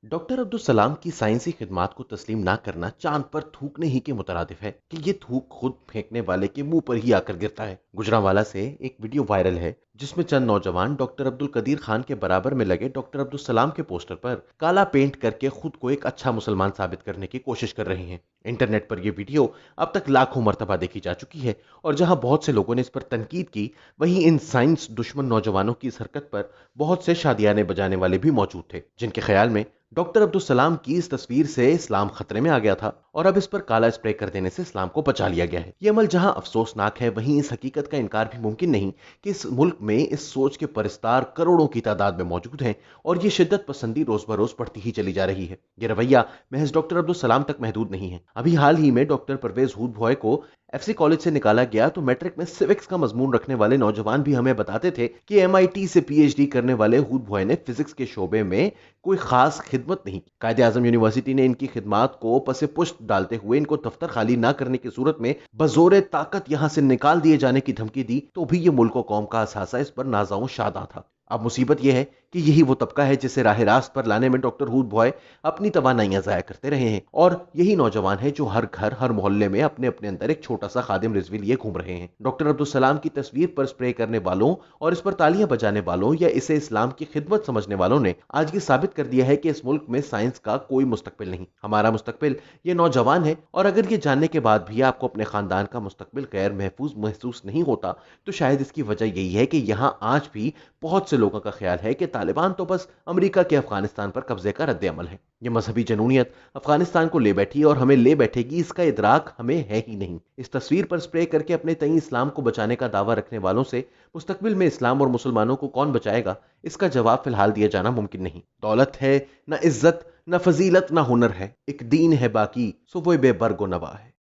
Doctor Abdul Salam की साइंसी खिदमात को तस्लीम ना करना चांद पर थूकने ही के मुतरादिफ है कि ये थूक खुद फेंकने वाले के मुंह पर ही आकर गिरता है। गुजरांवाला से एक वीडियो वायरल है जिसमें चंद नौजवान डॉक्टर अब्दुल कदीर खान के बराबर में लगे डॉक्टर अब्दुल सलाम के पोस्टर पर काला पेंट करके खुद को एक अच्छा मुसलमान साबित करने की कोशिश कर रहे हैं। इंटरनेट पर यह वीडियो अब तक लाखों मर्तबा देखी जा चुकी है और जहां बहुत से लोगों ने इस पर तनकीद की, वहीं इन साइंस दुश्मन नौजवानों की इस हरकत पर बहुत से शादियाने बजाने वाले भी मौजूद थे, जिनके ख्याल में डॉक्टर अब्दुल सलाम की इस तस्वीर से इस्लाम खतरे में आ गया था और अब इस पर काला स्प्रे कर देने से इस्लाम को बचा लिया गया है। ये अमल जहां अफसोसनाक है, वहीं इस हकीकत का इनकार भी मुमकिन नहीं कि इस मुल्क में इस सोच के परिस्तार करोड़ों की तादाद में मौजूद हैं और ये शिद्दत पसंदी रोज बरोज बढ़ती ही चली जा रही है। ये रवैया महज डॉक्टर अब्दुल सलाम तक महदूद नहीं है। अभी हाल ही में डॉक्टर परवेज हूद भॉय को एफसी कॉलेज से निकाला गया तो मैट्रिक में सिविक्स का मजमून रखने वाले नौजवान भी हमें बताते थे कि एमआईटी से पीएचडी करने वाले हूद भॉय ने फिजिक्स के शोबे में कोई खास खिदमत नहीं की। कायदे आजम यूनिवर्सिटी ने इनकी खिदमात को पसे पुष्ट डालते हुए इनको दफ्तर खाली ना करने की सूरत में बजोरे ताकत यहां से निकाल दिए जाने की धमकी दी, तो भी ये मुल्क कौम का असासा इस पर नाजाओं शादा था। अब मुसीबत यह है कि यही वो तबका है जिसे राह रास्त पर लाने में डॉक्टर हूद भॉय अपनी तवानाइयां जाया करते रहे हैं और यही नौजवान है जो हर घर हर मोहल्ले में अपने अपने अंदर एक छोटा सा खादिम रिजवी लिए घूम रहे हैं। डॉक्टर अब्दुल सलाम की तस्वीर पर स्प्रे करने वालों और इस पर तालियां बजाने वालों या इसे इस्लाम की खिदमत समझने वालों ने आज ये साबित कर दिया है कि इस मुल्क में साइंस का कोई मुस्तकबिल नहीं। हमारा मुस्तकबिल ये नौजवान है और अगर ये जानने के बाद भी आपको अपने खानदान का मुस्तकबिल गैर महफूज महसूस नहीं होता तो शायद इसकी वजह यही है कि यहाँ आज भी बहुत से लोगों का ख्याल है कि तालिबान तो बस अमेरिका के अफगानिस्तान पर कब्जे का रद्द अमल है। ये मजहबी जनूनियत अफगानिस्तान को ले बैठी और हमें ले बैठेगी, इसका इदराक हमें है ही नहीं। इस तस्वीर पर स्प्रे करके अपने तई इस्लाम को बचाने का दावा रखने वालों से मुस्तकबिल में इस्लाम और मुसलमानों को कौन बचाएगा, इसका जवाब फिलहाल दिया जाना मुमकिन नहीं। दौलत है न इज्जत न फजीलत न हुनर है, एक दीन है बाकी सो वो बेबर्गो नवा है।